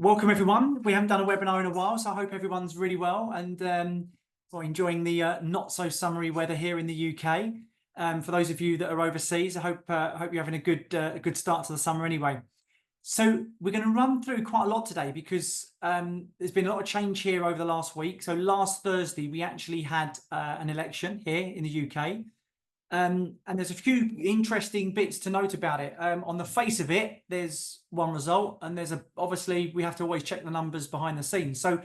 Welcome everyone. We haven't done a webinar in a while, so I hope everyone's really well and enjoying the not so summery weather here in the UK. For those of you that are overseas, I hope you're having a good start to the summer anyway. So we're going to run through quite a lot today because there's been a lot of change here over the last week. So last Thursday we actually had an election here in the UK. And there's a few interesting bits to note about it. On the face of it, there's one result, and obviously we have to always check the numbers behind the scenes. So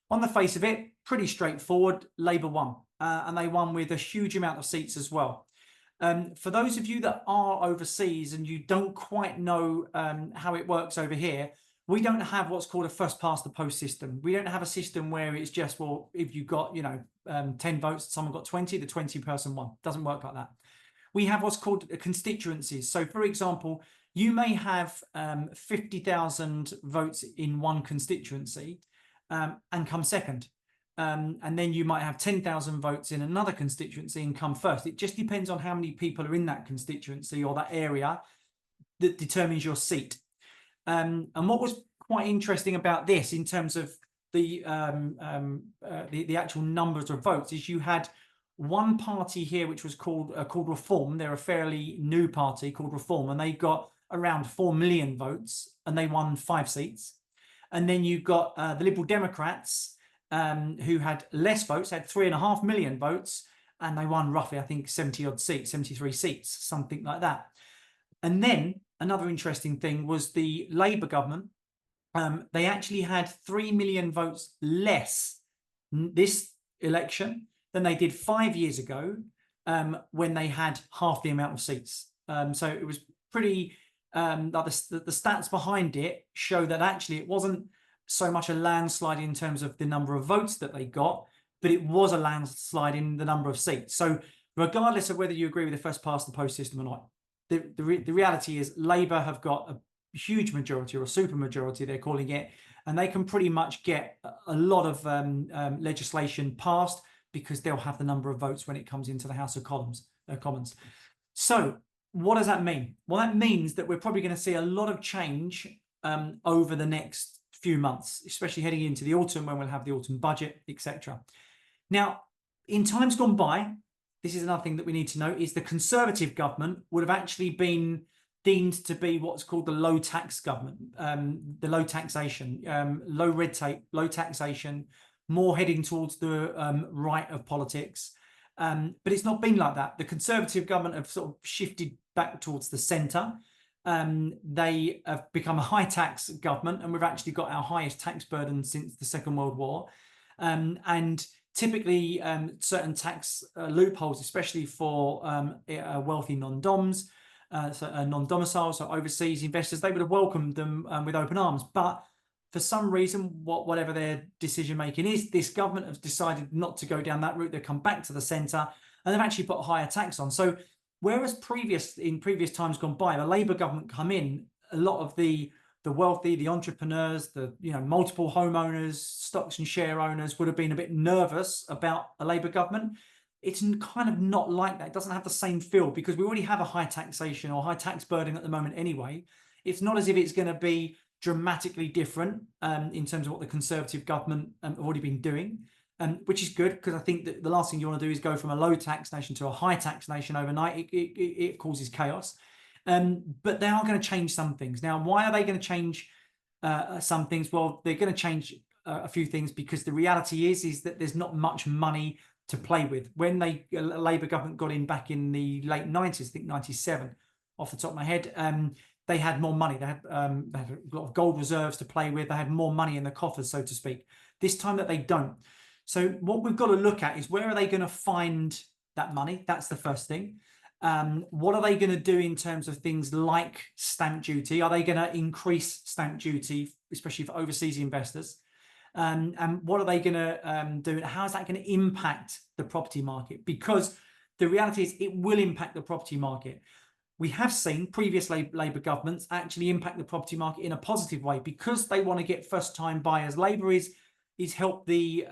on the face of it, pretty straightforward. Labour won, and they won with a huge amount of seats as well. For those of you that are overseas and you don't quite know how it works over here, we don't have what's called a first past the post system. We don't have a system where it's just, well, if you got 10 votes, someone got 20, the 20 person won. Doesn't work like that. We have what's called constituencies. So for example, you may have 50,000 votes in one constituency and come second. And then you might have 10,000 votes in another constituency and come first. It just depends on how many people are in that constituency or that area that determines your seat. And what was quite interesting about this in terms of the actual numbers of votes is you had one party here which was called Reform. They're a fairly new party called Reform, and they got around 4 million votes and they won 5 seats. And then you got the Liberal Democrats who had less votes, had 3.5 million votes, and they won roughly, I think, 70 odd seats, 73 seats, something like that. And then another interesting thing was the Labour government. They actually had 3 million votes less this election than they did 5 years ago when they had half the amount of seats. So it was pretty, the stats behind it show that actually it wasn't so much a landslide in terms of the number of votes that they got, but it was a landslide in the number of seats. So regardless of whether you agree with the first past the post system or not, the reality is Labour have got a huge majority, or a super majority they're calling it, and they can pretty much get a lot of legislation passed because they'll have the number of votes when it comes into the House of Commons. So what does that mean? Well, that means that we're probably going to see a lot of change over the next few months, especially heading into the autumn when we'll have the autumn budget, etc. Now, in times gone by, this is another thing that we need to know, is the Conservative government would have actually been deemed to be what's called the low tax government, the low taxation, low red tape, low taxation, more heading towards the right of politics. But it's not been like that. The Conservative government have sort of shifted back towards the centre. They have become a high tax government, and we've actually got our highest tax burden since the Second World War. And typically certain tax loopholes, especially for wealthy non-doms, non-domicile, so overseas investors, they would have welcomed them with open arms. But for some reason, whatever their decision making is, this government has decided not to go down that route. They've come back to the centre and they've actually put a higher tax on. So whereas in previous times gone by, the Labour government come in, a lot of the wealthy, the entrepreneurs, the multiple homeowners, stocks and share owners would have been a bit nervous about a Labour government. It's kind of not like that. It doesn't have the same feel because we already have a high taxation or high tax burden at the moment anyway. It's not as if it's going to be dramatically different in terms of what the Conservative government have already been doing, which is good, because I think that the last thing you want to do is go from a low tax nation to a high tax nation overnight. It causes chaos. But they are going to change some things. Now, why are they going to change some things? Well, they're going to change a few things because the reality is that there's not much money to play with. When the Labour government got in back in the late 90s, I think 97 off the top of my head, they had more money. They had a lot of gold reserves to play with. They had more money in the coffers, so to speak. This time that they don't. So what we've got to look at is, where are they going to find that money? That's the first thing. What are they going to do in terms of things like stamp duty? Are they going to increase stamp duty, especially for overseas investors? And what are they going to do? How is that going to impact the property market? Because the reality is it will impact the property market. We have seen previous Labour governments actually impact the property market in a positive way because they want to get first-time buyers. Labour is help the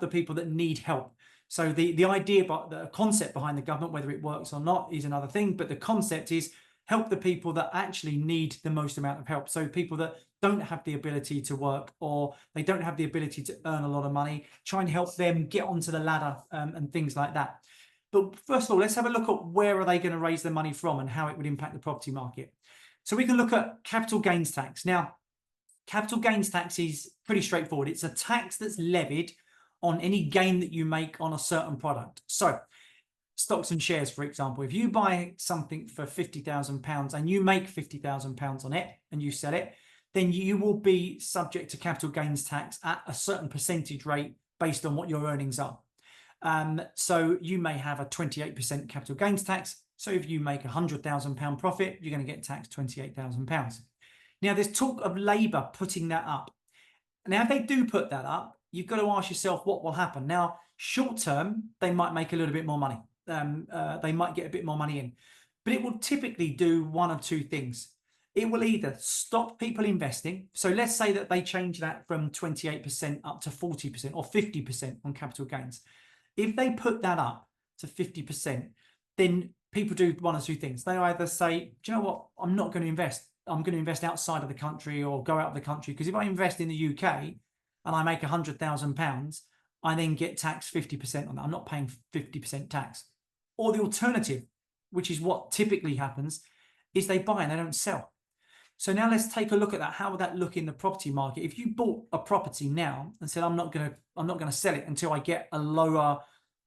people that need help. So the idea, but the concept behind the government, whether it works or not, is another thing. But the concept is help the people that actually need the most amount of help. So people that don't have the ability to work, or they don't have the ability to earn a lot of money, try and help them get onto the ladder, and things like that. But first of all, let's have a look at where are they going to raise their money from and how it would impact the property market. So we can look at capital gains tax. Now, capital gains tax is pretty straightforward. It's a tax that's levied on any gain that you make on a certain product. So stocks and shares, for example, if you buy something for £50,000 and you make £50,000 on it and you sell it, then you will be subject to capital gains tax at a certain percentage rate based on what your earnings are. So you may have a 28% capital gains tax. So if you make £100,000 profit, you're going to get taxed £28,000. Now, there's talk of Labour putting that up. Now, if they do put that up, you've got to ask yourself what will happen. Now, short term, they might make a little bit more money. They might get a bit more money in, but it will typically do one of two things. It will either stop people investing. So let's say that they change that from 28% up to 40% or 50% on capital gains. If they put that up to 50%, then people do one of two things. They either say, do you know what, I'm not going to invest. I'm going to invest outside of the country or go out of the country, because if I invest in the UK and I make £100,000, I then get taxed 50% on that. I'm not paying 50% tax. Or the alternative, which is what typically happens, is they buy and they don't sell. So now let's take a look at that. How would that look in the property market? If you bought a property now and said, I'm not going to sell it until I get a lower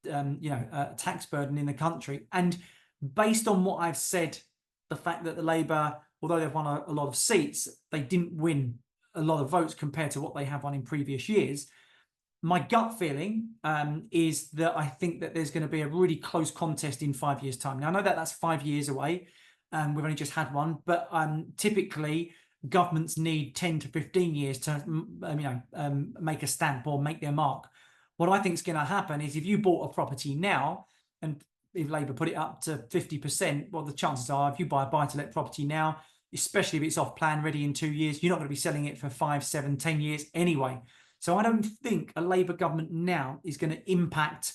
tax burden in the country. And based on what I've said, the fact that the Labour, although they've won a lot of seats, they didn't win a lot of votes compared to what they have won in previous years. My gut feeling is that I think that there's going to be a really close contest in 5 years' time. Now, I know that that's 5 years away. We've only just had one, but typically governments need 10 to 15 years to make a stamp or make their mark. What I think is going to happen is if you bought a property now, and if Labour put it up to 50%, well, the chances are if you buy a buy-to-let property now, especially if it's off plan ready in 2 years, you're not going to be selling it for 5, 7, 10 years anyway. So I don't think a Labour government now is going to impact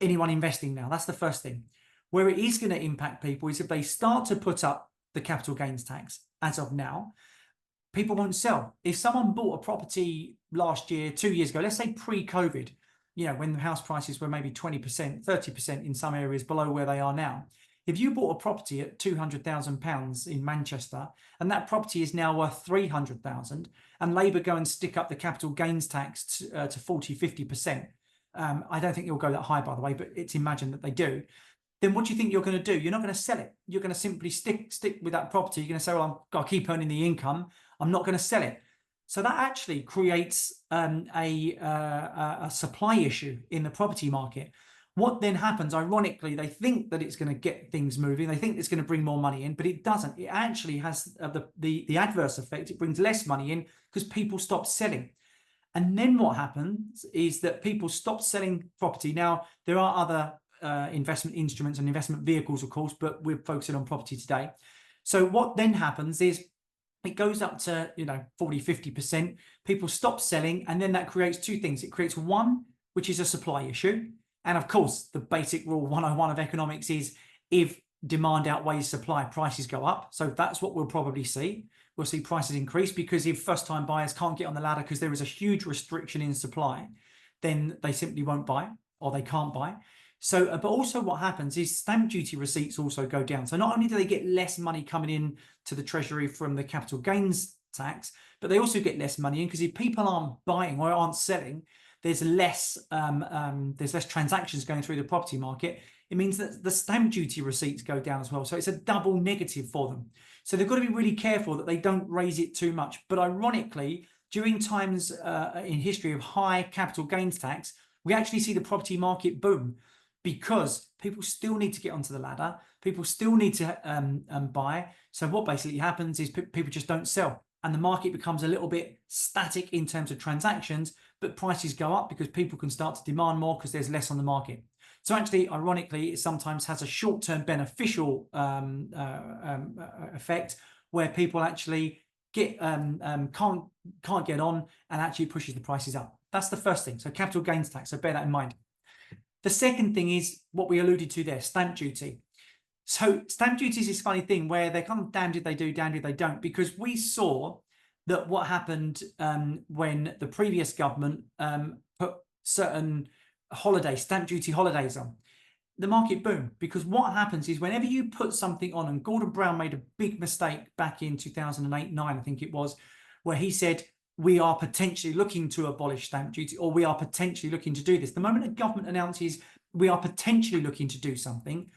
anyone investing now. That's the first thing. Where it is going to impact people is if they start to put up the capital gains tax as of now, people won't sell. If someone bought a property last year, 2 years ago, let's say pre-COVID, when the house prices were maybe 20%, 30% in some areas below where they are now. If you bought a property at £200,000 in Manchester and that property is now worth £300,000 and Labour go and stick up the capital gains tax to 40, 50%, I don't think it'll go that high, by the way, but it's imagined that they do. Then what do you think you're going to do? You're not going to sell it. You're going to simply stick with that property. You're going to say, well, I'll keep earning the income. I'm not going to sell it. So that actually creates a supply issue in the property market. What then happens, ironically, they think that it's going to get things moving. They think it's going to bring more money in, but it doesn't. It actually has the adverse effect. It brings less money in because people stop selling. And then what happens is that people stop selling property. Now, there are other investment instruments and investment vehicles, of course, but we're focusing on property today. So what then happens is it goes up to 40, 50%. People stop selling, and then that creates two things. It creates one, which is a supply issue. And of course, the basic rule 101 of economics is if demand outweighs supply, prices go up. So that's what we'll probably see. We'll see prices increase, because if first-time buyers can't get on the ladder because there is a huge restriction in supply, then they simply won't buy, or they can't buy. So, but also what happens is stamp duty receipts also go down. So not only do they get less money coming in to the Treasury from the capital gains tax, but they also get less money in, because if people aren't buying or aren't selling, there's less transactions going through the property market. It means that the stamp duty receipts go down as well. So it's a double negative for them. So they've got to be really careful that they don't raise it too much. But ironically, during times in history of high capital gains tax, we actually see the property market boom, because people still need to get onto the ladder. People still need to buy. So what basically happens is people just don't sell, and the market becomes a little bit static in terms of transactions, but prices go up because people can start to demand more because there's less on the market. So actually, ironically, it sometimes has a short-term beneficial effect where people actually can't get on, and actually pushes the prices up. That's the first thing. So capital gains tax. So bear that in mind. The second thing is what we alluded to there, stamp duty. So stamp duty is this funny thing where they're kind of damned if they do, damned if they don't, because we saw that what happened when the previous government put certain stamp duty holidays on, the market boomed. Because what happens is whenever you put something on, and Gordon Brown made a big mistake back in 2008-9, I think it was, where he said, we are potentially looking to abolish stamp duty, or we are potentially looking to do this. The moment a government announces we are potentially looking to do something,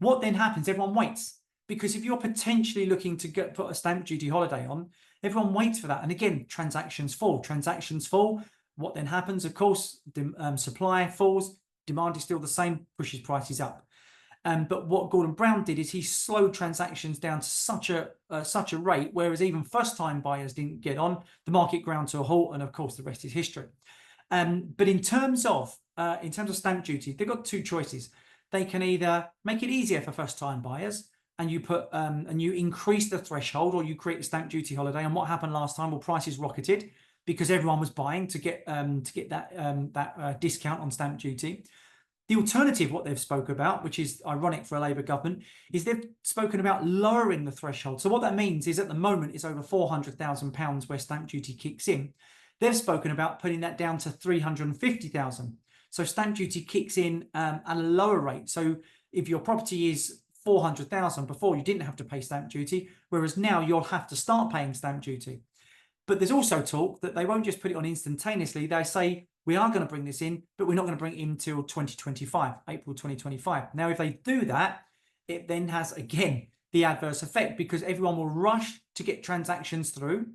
what then happens? Everyone waits. Because if you're potentially looking to put a stamp duty holiday on, everyone waits for that. And again, transactions fall. Transactions fall. What then happens? Of course, supply falls. Demand is still the same, pushes prices up. But what Gordon Brown did is he slowed transactions down to such a rate, whereas even first-time buyers didn't get on. The market ground to a halt, and of course, the rest is history. But in terms of stamp duty, they've got two choices. They can either make it easier for first-time buyers, and you increase the threshold, or you create a stamp duty holiday. And what happened last time? Well, prices rocketed because everyone was buying to get that discount on stamp duty. The alternative, what they've spoke about, which is ironic for a Labour government, is they've spoken about lowering the threshold. So what that means is at the moment it's over £400,000 where stamp duty kicks in. They've spoken about putting that down to 350,000. So stamp duty kicks in at a lower rate. So if your property is 400,000, before you didn't have to pay stamp duty, whereas now you'll have to start paying stamp duty. But there's also talk that they won't just put it on instantaneously. They say, we are going to bring this in, but we're not going to bring it in until 2025, April 2025. Now, if they do that, it then has, again, the adverse effect, because everyone will rush to get transactions through.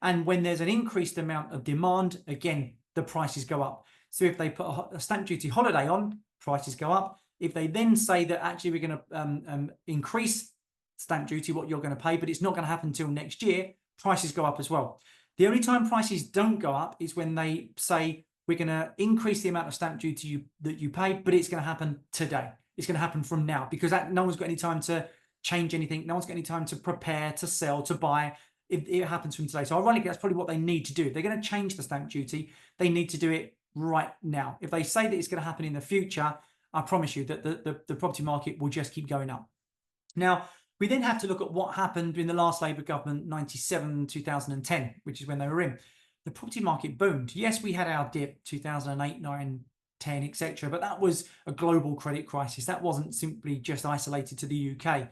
And when there's an increased amount of demand, again, the prices go up. So if they put a stamp duty holiday on, prices go up. If they then say that actually we're going to increase stamp duty, what you're going to pay, but it's not going to happen until next year, prices go up as well. The only time prices don't go up is when they say we're going to increase the amount of stamp duty that you pay, but it's going to happen today. It's going to happen from now, because no one's got any time to change anything. No one's got any time to prepare, to sell, to buy. It happens from today. So ironically, that's probably what they need to do. If they're going to change the stamp duty, they need to do it right now. If they say that it's going to happen in the future, I promise you that the property market will just keep going up. Now, we then have to look at what happened in the last Labour government, 97, 2010, which is when they were in. The property market boomed. Yes, we had our dip, 2008, 9, 10, etc. But that was a global credit crisis. That wasn't simply just isolated to the UK.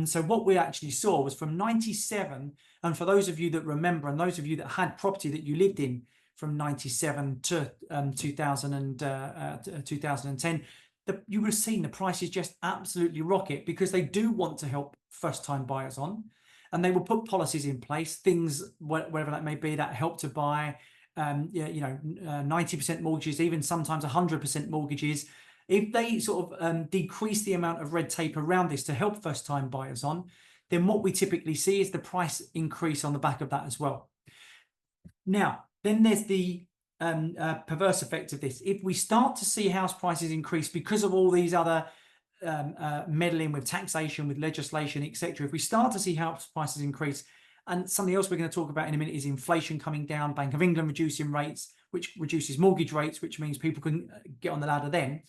So what we actually saw was from 97, and for those of you that remember, and those of you that had property that you lived in from 97 to 2010, you would have seen the prices just absolutely rocket, because they do want to help first-time buyers on, and they will put policies in place, things, whatever that may be, that help to buy, 90% mortgages, even sometimes 100% mortgages. If they sort of decrease the amount of red tape around this to help first-time buyers on, then what we typically see is the price increase on the back of that as well. Now, then there's the perverse effect of this. If we start to see house prices increase because of all these other meddling with taxation, with legislation, etc., if we start to see house prices increase, and something else we're going to talk about in a minute is inflation coming down, Bank of England reducing rates, which reduces mortgage rates, which means people can get on the ladder then.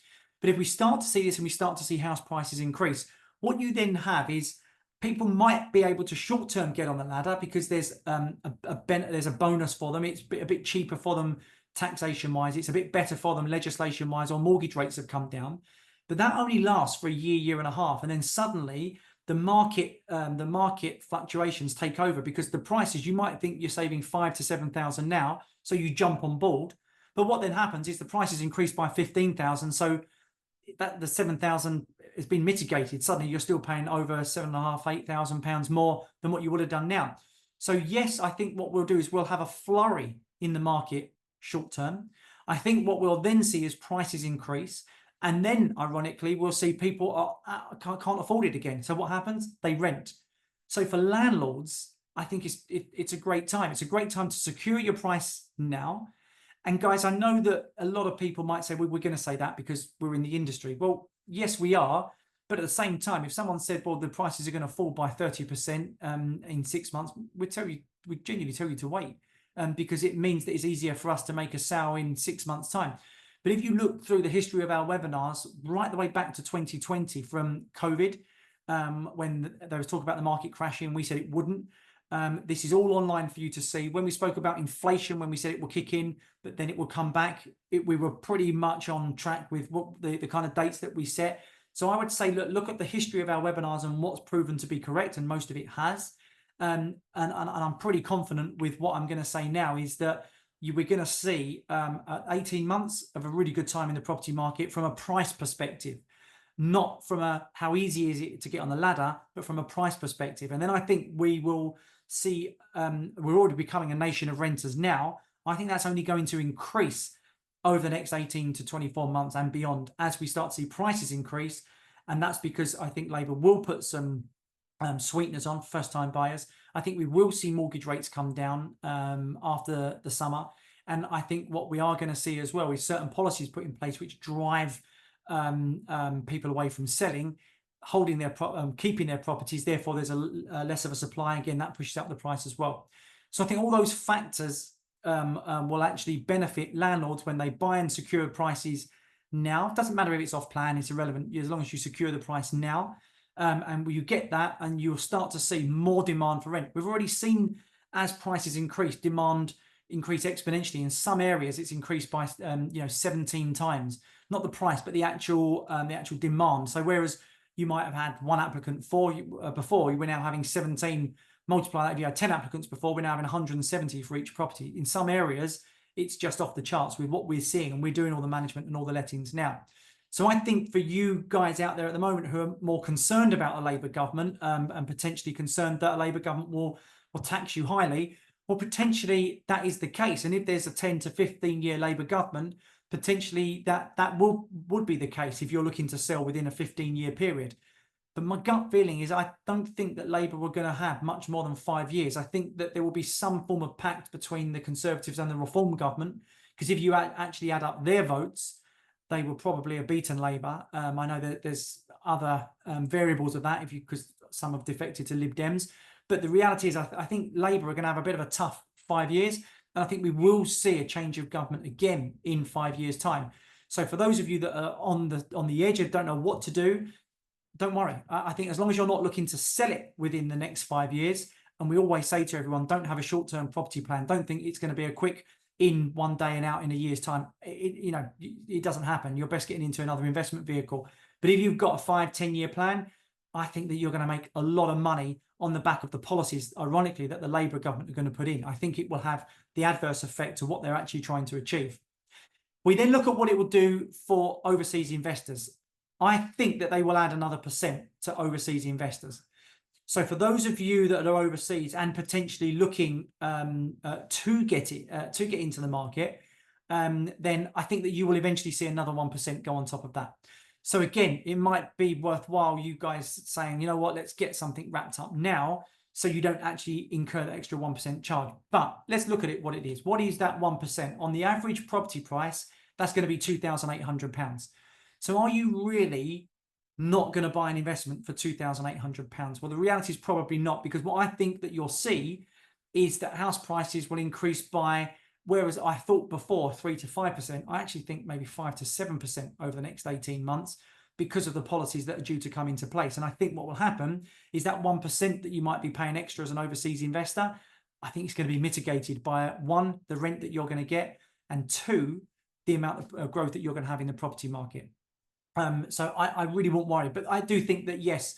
But if we start to see this and we start to see house prices increase, what you then have is people might be able to short-term get on the ladder because there's a bonus for them. It's a bit cheaper for them taxation-wise. It's a bit better for them legislation-wise, or mortgage rates have come down. But that only lasts for a year, year and a half, and then suddenly the market fluctuations take over, because the prices, you might think you're saving 5,000 to 7,000 now, so you jump on board. But what then happens is the prices increase by 15,000, so that the 7,000 has been mitigated. Suddenly you're still paying over £7,500, £8,000 more than what you would have done now. So yes, I think what we'll do is we'll have a flurry in the market short term. I think what we'll then see is prices increase, and then ironically we'll see people can't afford it again. So what happens? They rent. So for landlords, I think it's a great time. It's a great time to secure your price now. And guys, I know that a lot of people might say, well, we're going to say that because we're in the industry. Well, yes, we are. But at the same time, if someone said, well, the prices are going to fall by 30% in 6 months, we'd genuinely tell you to wait, because it means that it's easier for us to make a sale in 6 months' time. But if you look through the history of our webinars, right the way back to 2020 from COVID, when there was talk about the market crashing. We said it wouldn't. This is all online for you to see. When we spoke about inflation, when we said it will kick in, but then it will come back, we were pretty much on track with what the kind of dates that we set. So I would say, look at the history of our webinars and what's proven to be correct, and most of it has. And I'm pretty confident with what I'm going to say now is that we're going to see 18 months of a really good time in the property market from a price perspective, not from a how easy is it to get on the ladder, but from a price perspective. And then I think we will see, we're already becoming a nation of renters now. I think that's only going to increase over the next 18 to 24 months and beyond as we start to see prices increase. And that's because I think Labour will put some sweeteners on first-time buyers. I think we will see mortgage rates come down after the summer. And I think what we are going to see as well is certain policies put in place which drive people away from selling, holding their keeping their properties. Therefore, there's a less of a supply. Again, that pushes up the price as well. So I think all those factors will actually benefit landlords when they buy and secure prices now. It doesn't matter if it's off plan, it's irrelevant as long as you secure the price now. And you get that, and you'll start to see more demand for rent. We've already seen, as prices increase, demand increase exponentially. In some areas, it's increased by 17 times. Not the price, but the actual demand. So whereas you might have had one applicant before, we're now having 17. Multiply that. If you had 10 applicants before, we're now having 170 for each property. In some areas, it's just off the charts with what we're seeing, and we're doing all the management and all the lettings now. So I think for you guys out there at the moment who are more concerned about a Labour government and potentially concerned that a Labour government will tax you highly, well, potentially that is the case. And if there's a 10 to 15 year Labour government, potentially that would be the case if you're looking to sell within a 15-year period. But my gut feeling is I don't think that Labour were going to have much more than 5 years. I think that there will be some form of pact between the Conservatives and the Reform government, because if you actually add up their votes, they will probably have beaten Labour. I know that there's other variables of that, because some have defected to Lib Dems. But the reality is I think Labour are going to have a bit of a tough 5 years. And I think we will see a change of government again in 5 years' time. So for those of you that are on the edge and don't know what to do, don't worry. I think as long as you're not looking to sell it within the next 5 years, and we always say to everyone, don't have a short-term property plan. Don't think it's going to be a quick in one day and out in a year's time. It doesn't happen. You're best getting into another investment vehicle. But if you've got a 5-10 year plan, I think that you're going to make a lot of money on the back of the policies, ironically, that the Labour government are going to put in. I think it will have the adverse effect of what they're actually trying to achieve. We then look at what it will do for overseas investors. I think that they will add another % to overseas investors. So for those of you that are overseas and potentially looking to get into the market, then I think that you will eventually see another 1% go on top of that. So again, it might be worthwhile you guys saying, you know what, let's get something wrapped up now so you don't actually incur the extra 1% charge. But let's look at it, what it is. What is that 1%? On the average property price, that's going to be £2,800. So are you really not going to buy an investment for £2,800? Well, the reality is probably not, because what I think that you'll see is that house prices will increase by, whereas I thought before 3 to 5%, I actually think maybe 5 to 7% over the next 18 months because of the policies that are due to come into place. And I think what will happen is that 1% that you might be paying extra as an overseas investor, I think it's going to be mitigated by, one, the rent that you're going to get, and two, the amount of growth that you're going to have in the property market. So I really won't worry, but I do think that yes,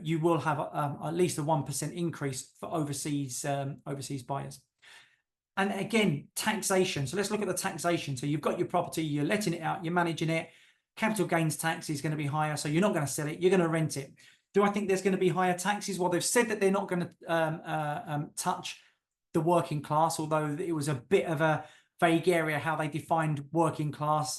you will have at least a 1% increase for overseas buyers. And again, taxation. So let's look at the taxation. So you've got your property, you're letting it out, you're managing it. Capital gains tax is going to be higher, so you're not going to sell it, you're going to rent it. Do I think there's going to be higher taxes? Well, they've said that they're not going to touch the working class, although it was a bit of a vague area how they defined working class.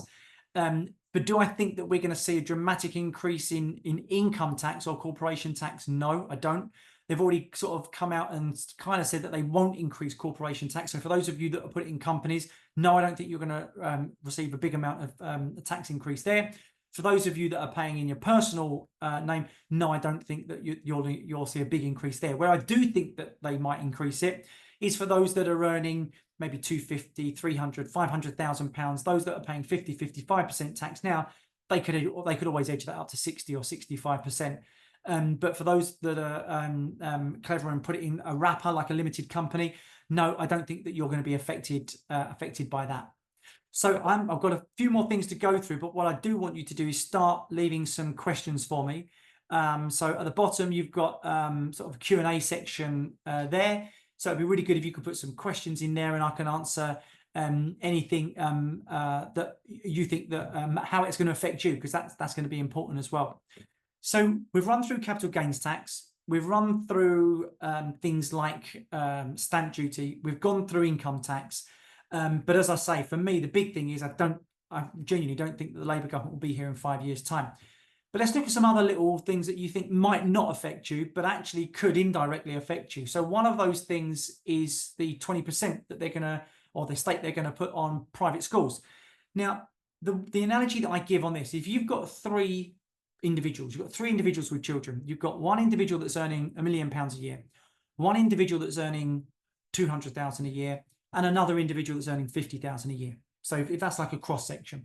But do I think that we're going to see a dramatic increase in income tax or corporation tax? No, I don't. They've already sort of come out and kind of said that they won't increase corporation tax. So for those of you that are putting in companies, no, I don't think you're going to receive a big amount of tax increase there. For those of you that are paying in your personal name, no, I don't think that you'll see a big increase there. Where I do think that they might increase it is for those that are earning maybe 250, 300, 500,000 pounds. Those that are paying 50, 55% tax now, they could always edge that up to 60 or 65%. But for those that are clever and put it in a wrapper like a limited company, no, I don't think that you're going to be affected by that. So I've got a few more things to go through, but what I do want you to do is start leaving some questions for me. So at the bottom, you've got sort of a Q&A section there. So it'd be really good if you could put some questions in there and I can answer anything that you think that how it's going to affect you, because that's going to be important as well. So we've run through capital gains tax. We've run through things like stamp duty. We've gone through income tax. But as I say, for me, the big thing is I genuinely don't think that the Labour government will be here in 5 years' time. But let's look at some other little things that you think might not affect you, but actually could indirectly affect you. So one of those things is the 20% that they're going to, or the state they're going to put on private schools. Now, the analogy that I give on this, if you've got three individuals, you've got three individuals with children, you've got one individual that's earning £1 million a year, one individual that's earning 200,000 a year, and another individual that's earning 50,000 a year. So if that's like a cross section,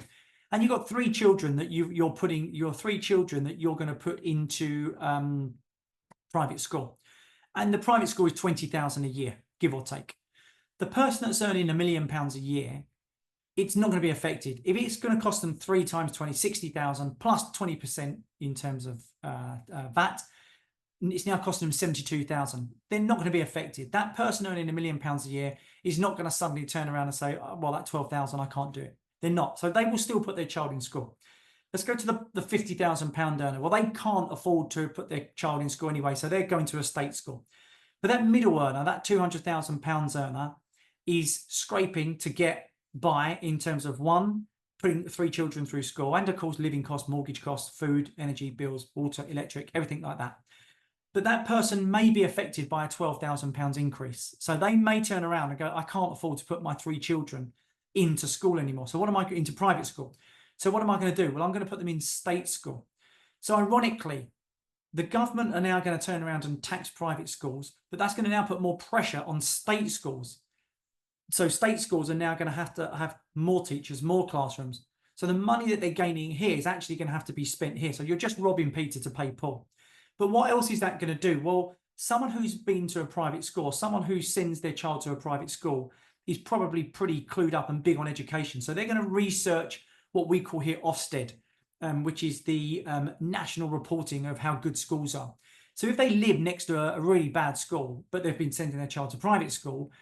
and you've got three children that you're going to put into private school, and the private school is 20,000 a year, give or take. The person that's earning £1 million a year, it's not going to be affected. If it's going to cost them 3 times 20, 60,000 plus 20% in terms of VAT, it's now costing them 72,000. They're not going to be affected. That person earning £1 million a year is not going to suddenly turn around and say, oh, well, that 12,000, I can't do it. They're not. So they will still put their child in school. Let's go to the £50,000 earner. Well, they can't afford to put their child in school anyway, so they're going to a state school. But that middle earner, that £200,000 earner, is scraping to get by in terms of, one, putting 3 children through school, and of course living costs, mortgage costs, food, energy bills, water, electric, everything like that. But that person may be affected by a £12,000 increase. So they may turn around and go, I can't afford to put my 3 children into school anymore. So what am I going into private school? So what am I going to do? Well, I'm going to put them in state school. So ironically, the government are now going to turn around and tax private schools, but that's going to now put more pressure on state schools. So state schools are now going to have more teachers, more classrooms. So the money that they're gaining here is actually going to have to be spent here. So you're just robbing Peter to pay Paul. But what else is that going to do? Well, someone who's been to a private school, someone who sends their child to a private school is probably pretty clued up and big on education. So they're going to research what we call here Ofsted, which is the national reporting of how good schools are. So if they live next to a really bad school, but they've been sending their child to private school,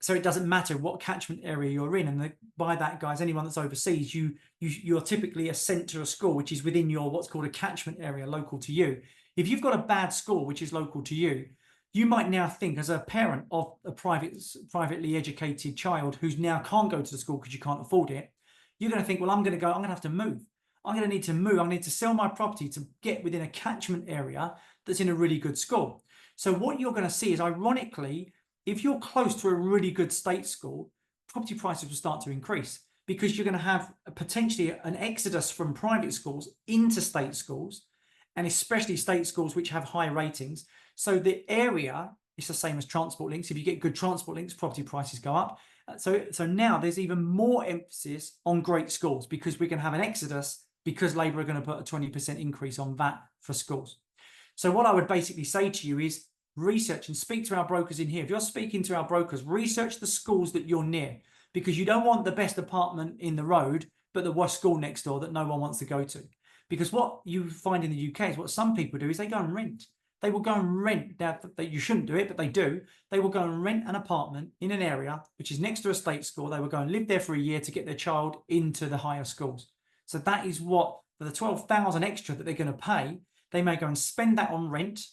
so it doesn't matter what catchment area you're in. And by that, guys, anyone that's overseas, you're typically sent to a school which is within your what's called a catchment area local to you. If you've got a bad school which is local to you, you might now think, as a parent of a privately educated child who's now can't go to the school because you can't afford it, you're going to think, well, I'm going to have to move. I'm going to need to move. I need to sell my property to get within a catchment area that's in a really good school. So what you're going to see is, ironically, if you're close to a really good state school, property prices will start to increase because you're going to have potentially an exodus from private schools into state schools, and especially state schools which have high ratings. So the area is the same as transport links. If you get good transport links, property prices go up. So now there's even more emphasis on great schools because we're going to have an exodus because Labour are going to put a 20% increase on VAT for schools. So what I would basically say to you is research and speak to our brokers in here. If you're speaking to our brokers, research the schools that you're near, because you don't want the best apartment in the road, but the worst school next door that no one wants to go to. Because what you find in the UK is what some people do is they go and rent. They will go and rent. Now, you shouldn't do it, but they do. They will go and rent an apartment in an area which is next to a state school. They will go and live there for a year to get their child into the higher schools. So that is what, for the 12,000 extra that they're going to pay, they may go and spend that on rent,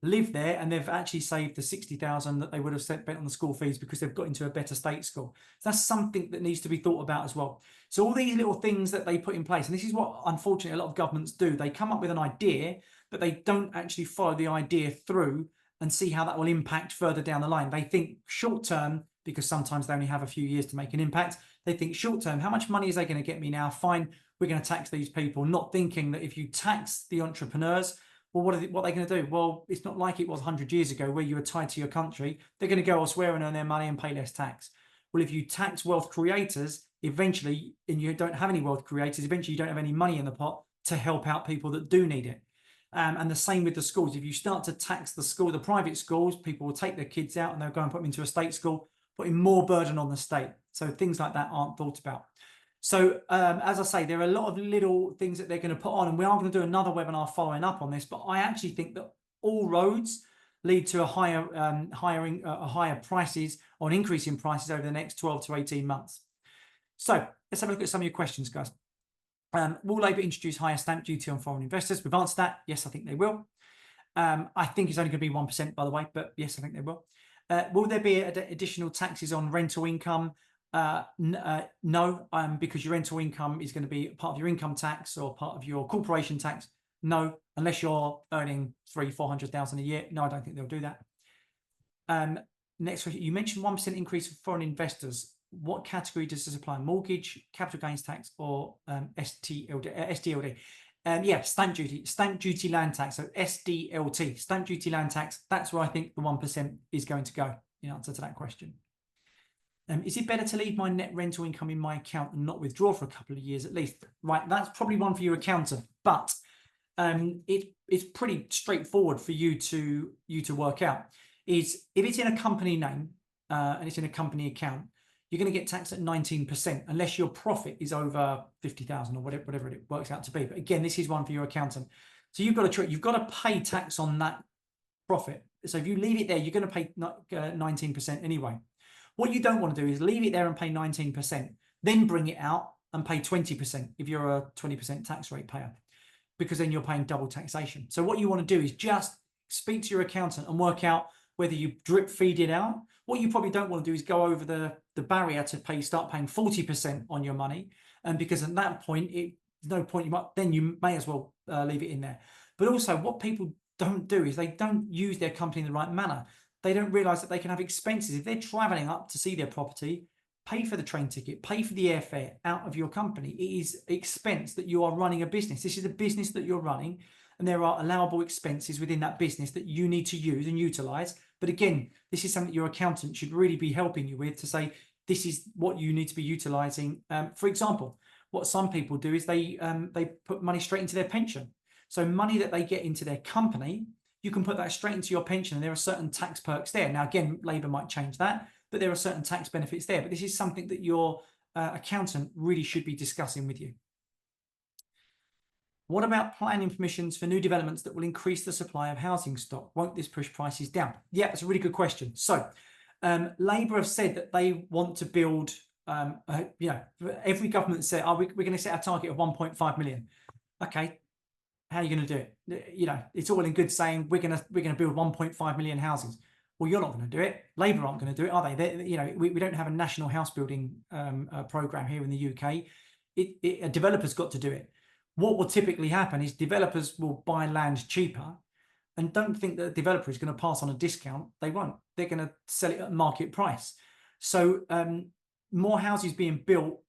live there, and they've actually saved the 60,000 that they would have spent on the school fees because they've got into a better state school. So that's something that needs to be thought about as well. So all these little things that they put in place, and this is what unfortunately a lot of governments do, they come up with an idea, but they don't actually follow the idea through and see how that will impact further down the line. They think short term, because sometimes they only have a few years to make an impact. They think short term, how much money is they going to get me now? Fine, we're going to tax these people, not thinking that if you tax the entrepreneurs, well, what are they going to do? Well, it's not like it was 100 years ago where you were tied to your country. They're going to go elsewhere and earn their money and pay less tax. Well, if you tax wealth creators, eventually, and you don't have any wealth creators, eventually you don't have any money in the pot to help out people that do need it. And the same with the schools. If you start to tax the private schools, people will take their kids out and they'll go and put them into a state school, putting more burden on the state. So things like that aren't thought about. So as I say, there are a lot of little things that they're going to put on, and we are going to do another webinar following up on this. But I actually think that all roads lead to a higher prices or an increase in prices over the next 12 to 18 months. So let's have a look at some of your questions, guys. Will Labour introduce higher stamp duty on foreign investors? We've answered that. Yes, I think they will. I think it's only going to be 1%, by the way, but yes, I think they will. Will there be additional taxes on rental income? No, because your rental income is going to be part of your income tax or part of your corporation tax. No, unless you're earning 300,000-400,000 a year. No, I don't think they'll do that. Next question. You mentioned 1% increase for foreign investors. What category does this apply? Mortgage, capital gains tax, or SDLT? Yeah, stamp duty land tax. So SDLT, stamp duty land tax. That's where I think the 1% is going to go in answer to that question. Is it better to leave my net rental income in my account and not withdraw for a couple of years at least? Right, that's probably one for your accountant, but it's pretty straightforward for you to work out. Is if it's in a company name and it's in a company account, you're going to get taxed at 19% unless your profit is over 50,000 or whatever it works out to be. But again, this is one for your accountant. So you've got to pay tax on that profit. So if you leave it there, you're going to pay 19% anyway. What you don't want to do is leave it there and pay 19%, then bring it out and pay 20% if you're a 20% tax rate payer, because then you're paying double taxation. So what you want to do is just speak to your accountant and work out whether you drip feed it out. What you probably don't want to do is go over the barrier to start paying 40% on your money. And because at that point, there's no point, you may as well leave it in there. But also what people don't do is they don't use their company in the right manner. They don't realize that they can have expenses. If they're traveling up to see their property, pay for the train ticket, pay for the airfare out of your company. It is expense that you are running a business. This is a business that you're running, and there are allowable expenses within that business that you need to use and utilize. But again, this is something your accountant should really be helping you with, to say, this is what you need to be utilizing. For example, what some people do is they put money straight into their pension. So money that they get into their company, you can put that straight into your pension, and there are certain tax perks there. Now, again, Labour might change that, but there are certain tax benefits there. But this is something that your accountant really should be discussing with you. What about planning permissions for new developments that will increase the supply of housing stock? Won't this push prices down? Yeah, that's a really good question. So Labour have said that they want to build, every government said, we're going to set a target of 1.5 million. Okay, how are you going to do it? It's all in good saying we're going to build 1.5 million houses. Well, you're not going to do it. Labour aren't going to do it, are they? We don't have a national house building program here in the UK. A developer's got to do it. What will typically happen is developers will buy land cheaper, and don't think that the developer is going to pass on a discount. They won't. They're going to sell it at market price. So more houses being built,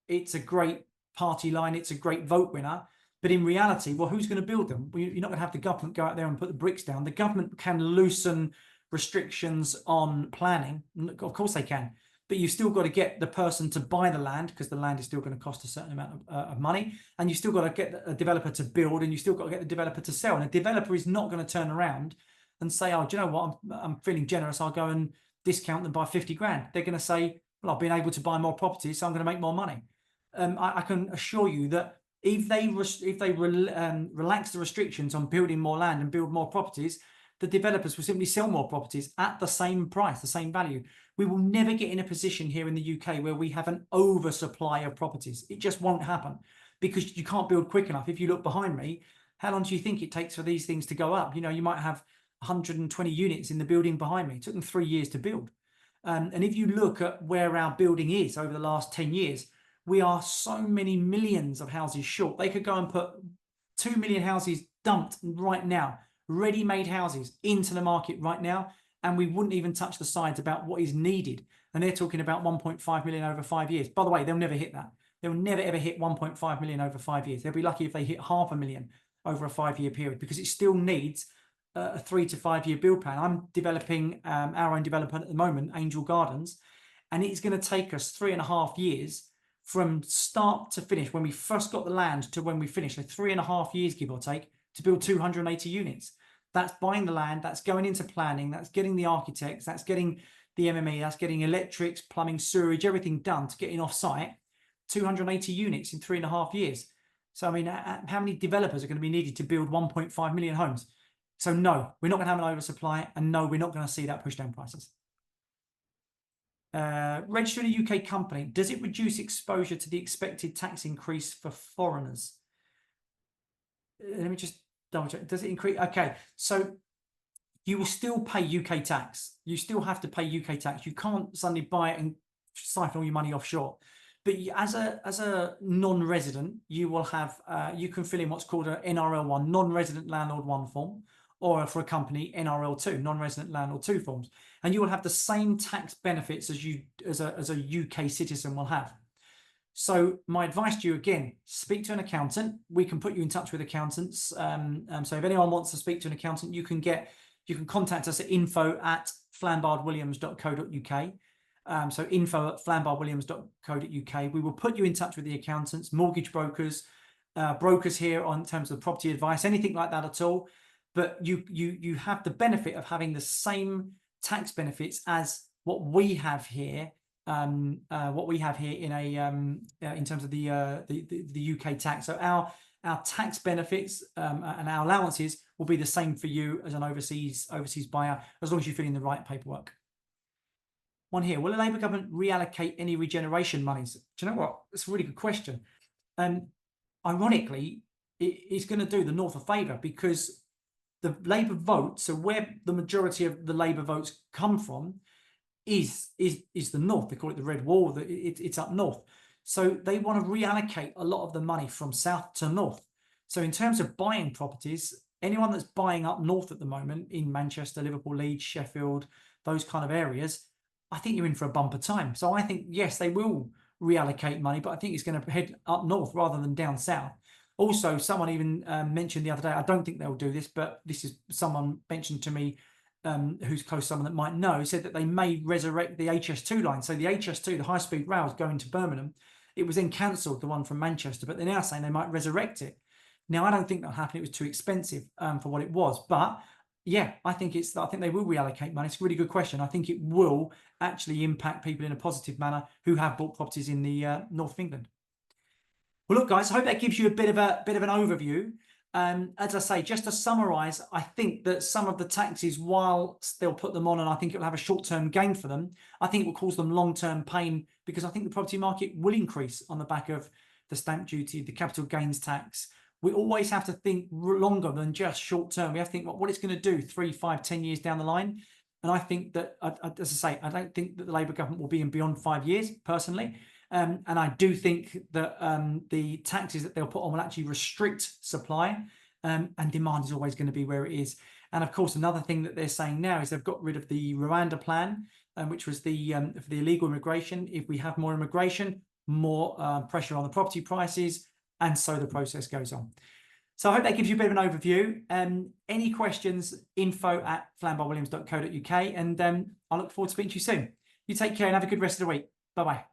it's a great party line. It's a great vote winner. But in reality, well, who's going to build them? Well, you're not going to have the government go out there and put the bricks down. The government can loosen restrictions on planning. Of course they can. But you've still got to get the person to buy the land, because the land is still going to cost a certain amount of money. And you've still got to get a developer to build, and you've still got to get the developer to sell. And a developer is not going to turn around and say, oh, do you know what? I'm feeling generous. I'll go and discount them by 50 grand. They're going to say, well, I've been able to buy more properties, so I'm going to make more money. I can assure you that if they relax the restrictions on building more land and build more properties, the developers will simply sell more properties at the same price, the same value. We will never get in a position here in the UK where we have an oversupply of properties. It just won't happen, because you can't build quick enough. If you look behind me, how long do you think it takes for these things to go up? You might have 120 units in the building behind me. It took them 3 years to build. And if you look at where our building is over the last 10 years, we are so many millions of houses short. They could go and put 2 million houses dumped right now, ready-made houses into the market right now, and we wouldn't even touch the sides about what is needed. And they're talking about 1.5 million over 5 years. By the way, they'll never hit that. They'll never, ever hit 1.5 million over 5 years. They'll be lucky if they hit 500,000 over a 5-year period, because it still needs a 3 to 5 year build plan. I'm developing our own development at the moment, Angel Gardens, and it's going to take us 3.5 years from start to finish, when we first got the land to when we finish. So 3.5 years, give or take, to build 280 units. That's buying the land, that's going into planning, that's getting the architects, that's getting the MME, that's getting electrics, plumbing, sewerage, everything done to get in off-site. 280 units in 3.5 years. So, I mean, how many developers are going to be needed to build 1.5 million homes? So, no, we're not going to have an oversupply, and no, we're not going to see that push down prices. Registered a UK company, does it reduce exposure to the expected tax increase for foreigners? Let me just double check. Does it increase? Okay, so you will still pay UK tax. You still have to pay UK tax. You can't suddenly buy it and siphon all your money offshore. But as a non-resident, you will have you can fill in what's called a NRL1, non-resident landlord 1 form, or for a company NRL2, non-resident landlord 2 forms, and you will have the same tax benefits as you as a UK citizen will have. So my advice to you, again, speak to an accountant. We can put you in touch with accountants. So if anyone wants to speak to an accountant, you can contact us at info@flambardwilliams.co.uk. So info@flambardwilliams.co.uk. We will put you in touch with the accountants, mortgage brokers, brokers here on terms of property advice, anything like that at all. But you have the benefit of having the same tax benefits as what we have here. In terms of the UK tax. So our tax benefits and our allowances will be the same for you as an overseas buyer, as long as you fill in the right paperwork. One here, will the Labour government reallocate any regeneration monies? Do you know what? It's a really good question. Ironically, it's going to do the North a favour, because the Labour vote, so where the majority of the Labour votes come from, is the North. They call it the Red Wall. It's up north. So they want to reallocate a lot of the money from south to north. So in terms of buying properties, anyone that's buying up north at the moment in Manchester, Liverpool, Leeds, Sheffield, those kind of areas, I think you're in for a bumper time. So I think, yes, they will reallocate money, but I think it's going to head up north rather than down south. Also, someone even mentioned the other day, I don't think they'll do this, but this is someone mentioned to me who's close to someone that might know, said that they may resurrect the HS2 line. So the HS2, the high-speed rails going to Birmingham, it was then cancelled, the one from Manchester, but they're now saying they might resurrect it. Now, I don't think that'll happen. It was too expensive for what it was. But yeah, I think they will reallocate money. It's a really good question. I think it will actually impact people in a positive manner who have bought properties in the north of England. Well, look, guys, I hope that gives you a bit of an overview. As I say, just to summarise, I think that some of the taxes, whilst they'll put them on, and I think it will have a short-term gain for them, I think it will cause them long-term pain, because I think the property market will increase on the back of the stamp duty, the capital gains tax. We always have to think longer than just short-term. We have to think what it's going to do 3, 5, 10 years down the line. And I think that, as I say, I don't think that the Labour government will be in beyond 5 years, personally. And I do think that the taxes that they'll put on will actually restrict supply, and demand is always going to be where it is. And of course, another thing that they're saying now is they've got rid of the Rwanda plan, which was for the illegal immigration. If we have more immigration, more pressure on the property prices, and so the process goes on. So I hope that gives you a bit of an overview. Any questions, info@flambardwilliams.co.uk, and I look forward to speaking to you soon. You take care and have a good rest of the week. Bye-bye.